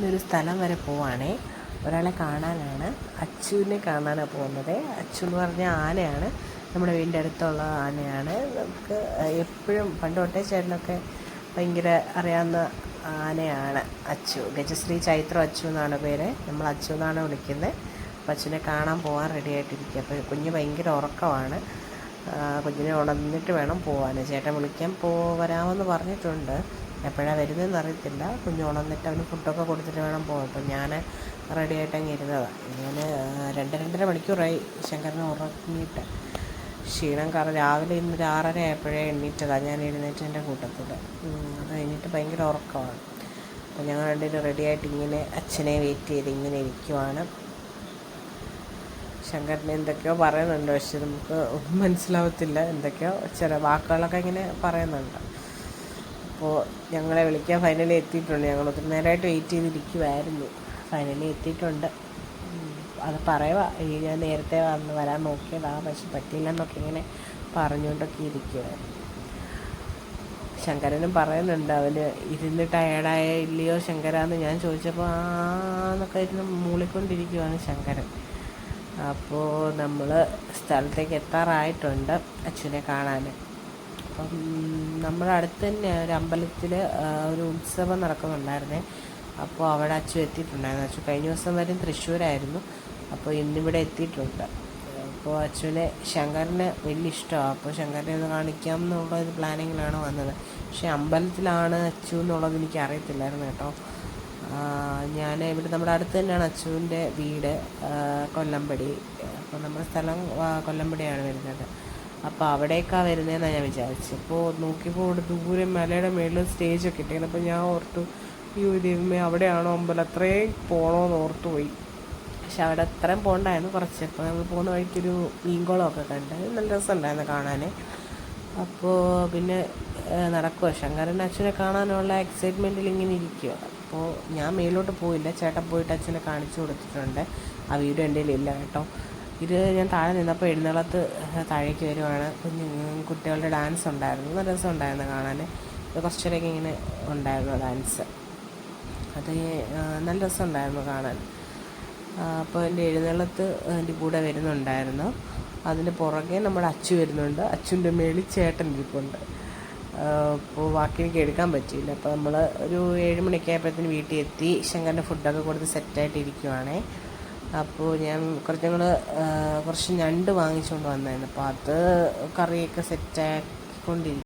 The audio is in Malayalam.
ഇന്നൊരു സ്ഥലം വരെ പോവാണേ. ഒരാളെ കാണാനാണ്, അച്ചുവിനെ കാണാനാണ് പോകുന്നത്. അച്ചു എന്ന് പറഞ്ഞാൽ ആനയാണ്, നമ്മുടെ വീടിൻ്റെ അടുത്തുള്ള ആനയാണ്. നമുക്ക് എപ്പോഴും പണ്ട് തൊട്ടേ ചേട്ടനൊക്കെ ഭയങ്കര അറിയാവുന്ന ആനയാണ് അച്ചു. ഗജശ്രീ ചൈത്ര അച്ചു എന്നാണ് പേര്, നമ്മൾ അച്ചു എന്നാണ് വിളിക്കുന്നത്. അപ്പം അച്ചുവിനെ കാണാൻ പോകാൻ റെഡി ആയിട്ടിരിക്കുക. അപ്പോൾ കുഞ്ഞ് ഭയങ്കര ഉറക്കമാണ്. കുഞ്ഞിനെ ഉണർന്നിട്ട് വേണം പോകാൻ. ചേട്ടൻ വിളിക്കാൻ വരാമെന്ന് പറഞ്ഞിട്ടുണ്ട്. എപ്പോഴാണ് വരുന്നതെന്ന് അറിയത്തില്ല. കുഞ്ഞ് ഉണർന്നിട്ട് അവന് ഫുഡൊക്കെ കൊടുത്തിട്ട് വേണം പോകാൻ. അപ്പം ഞാൻ റെഡി ആയിട്ട് അങ്ങ് ഇരുന്നതാണ്. ഞാൻ 2-2.5 മണിക്കൂറായി ശങ്കരനെ ഉറങ്ങിയിട്ട്. ക്ഷീണം കാരണം രാവിലെ ഇന്നൊരു 6:30 ആയപ്പോഴേ എണ്ണീറ്റതാണ് ഞാൻ എഴുന്നേറ്റതിൻ്റെ കൂട്ടത്തിൽ. അത് കഴിഞ്ഞിട്ട് ഭയങ്കര ഉറക്കമാണ്. അപ്പോൾ ഞങ്ങൾ രണ്ടുപേരും റെഡിയായിട്ട് ഇങ്ങനെ അച്ഛനെ വെയിറ്റ് ചെയ്ത് ഇങ്ങനെ ഇരിക്കുവാണ്. ശങ്കരനെ എന്തൊക്കെയോ പറയുന്നുണ്ട്, പക്ഷെ നമുക്ക് ഒന്നും മനസ്സിലാവത്തില്ല. എന്തൊക്കെയോ ചില വാക്കുകളൊക്കെ ഇങ്ങനെ പറയുന്നുണ്ട്. അപ്പോൾ ഞങ്ങളെ വിളിക്കാൻ ഫൈനലി എത്തിയിട്ടുണ്ട്. ഞങ്ങൾ ഒത്തിരി നേരമായിട്ട് വെയിറ്റ് ചെയ്തിരിക്കുമായിരുന്നു. ഫൈനലി എത്തിയിട്ടുണ്ട്. അത് പറയുക, ഞാൻ നേരത്തെ വരാൻ നോക്കിയതാണ്, പക്ഷെ പറ്റിയില്ലെന്നൊക്കെ ഇങ്ങനെ പറഞ്ഞുകൊണ്ടൊക്കെ ഇരിക്കുമായിരുന്നു. ശങ്കരനും പറയുന്നുണ്ട്, അവന് ഇരുന്ന് ടയേർഡായ ഇല്ലയോ ശങ്കരാന്ന് ഞാൻ ചോദിച്ചപ്പോൾ എന്നൊക്കെ ഇരുന്ന് മൂളിക്കൊണ്ടിരിക്കുവാണ് ശങ്കരൻ. അപ്പോൾ നമ്മൾ സ്ഥലത്തേക്ക് എത്താറായിട്ടുണ്ട് അച്ഛനെ കാണാൻ. അപ്പം നമ്മുടെ അടുത്ത് തന്നെ ഒരു അമ്പലത്തിൽ ഒരു ഉത്സവം നടക്കുന്നുണ്ടായിരുന്നേ. അപ്പോൾ അവിടെ അച്ചു എത്തിയിട്ടുണ്ടായിരുന്നു. അച്ചു കഴിഞ്ഞ ദിവസം വരെ തൃശ്ശൂരായിരുന്നു, അപ്പോൾ ഇന്നിവിടെ എത്തിയിട്ടുണ്ട്. അപ്പോൾ അച്ചുവിനെ ശങ്കരന് വലിയ ഇഷ്ടമാണ്. അപ്പോൾ ശങ്കരനെ ഒന്ന് കാണിക്കാം എന്നുള്ള ഒരു പ്ലാനിങ്ങിലാണ് വന്നത്. പക്ഷേ അമ്പലത്തിലാണ് അച്ചു എന്നുള്ളത് എനിക്ക് അറിയത്തില്ലായിരുന്നു കേട്ടോ. ഞാൻ ഇവിടെ നമ്മുടെ അടുത്ത് തന്നെയാണ് അച്ചുവിൻ്റെ വീട്, കൊല്ലമ്പടി. അപ്പോൾ നമ്മുടെ സ്ഥലം കൊല്ലമ്പടിയാണ് വരുന്നത്. അപ്പോൾ അവിടേക്കാണ് വരുന്നതെന്നാണ് ഞാൻ വിചാരിച്ചത്. അപ്പോൾ നോക്കിയപ്പോൾ ഇവിടെ ദൂരെ മലയുടെ മുകളിൽ സ്റ്റേജൊക്കെ ഇട്ടേക്കുന്നത്. അപ്പോൾ ഞാൻ ഓർത്തു, ഈ ദൈവമേ അവിടെയാണോ അമ്പലം, അത്രയും പോകണമെന്ന് ഓർത്തു പോയി. പക്ഷെ അവിടെ അത്രയും പോകണ്ടായിരുന്നു, കുറച്ച്. അപ്പോൾ നമ്മൾ പോകുന്ന വഴിക്കൊരു മീൻകുളമൊക്കെ കണ്ട് നല്ല രസമുണ്ടായിരുന്നു കാണാൻ. അപ്പോൾ പിന്നെ നടക്കുക, ശങ്കരൻ അച്ഛനെ കാണാനുള്ള എക്സൈറ്റ്മെൻറ്റിൽ ഇങ്ങനെ ഇരിക്കുക. അപ്പോൾ ഞാൻ മേലോട്ട് പോയില്ല, ചേട്ടൻ പോയിട്ട് അച്ഛനെ കാണിച്ചു കൊടുത്തിട്ടുണ്ട്. ആ വീഡിയോ എൻ്റെ കയ്യിലില്ല കേട്ടോ. ഇത് ഞാൻ താഴെ നിന്നപ്പോൾ എഴുന്നള്ളത്ത് താഴേക്ക് വരുവാണ്. കുട്ടികളുടെ ഡാൻസ് ഉണ്ടായിരുന്നു, നല്ല രസം ഉണ്ടായിരുന്നു കാണാൻ. കുറച്ചേരൊക്കെ ഇങ്ങനെ ഉണ്ടായിരുന്നു ഡാൻസ്, അത് നല്ല രസമുണ്ടായിരുന്നു കാണാൻ. അപ്പോൾ എൻ്റെ എഴുന്നള്ളത്ത് എൻ്റെ കൂടെ വരുന്നുണ്ടായിരുന്നു. അതിന് പുറകെ നമ്മുടെ അച്ചു വരുന്നുണ്ട്. അച്ഛൻ്റെ മേളിൽ ചേട്ടൻ ഇരിപ്പുണ്ട്. അപ്പോൾ ബാക്കി എനിക്ക് എടുക്കാൻ പറ്റിയില്ല. അപ്പോൾ നമ്മൾ ഒരു 7 മണിയൊക്കെ ആയപ്പോഴത്തേന് വീട്ടിൽ എത്തി. ശങ്കരൻ്റെ ഫുഡൊക്കെ കൊടുത്ത് സെറ്റായിട്ട് ഇരിക്കുവാണേ. അപ്പോൾ ഞാൻ കുറച്ച് ഞണ്ട് വാങ്ങിച്ചുകൊണ്ട് വന്നായിരുന്നു. അപ്പോൾ അത് കറിയൊക്കെ സെറ്റാക്കിക്കൊണ്ടിരിക്കും.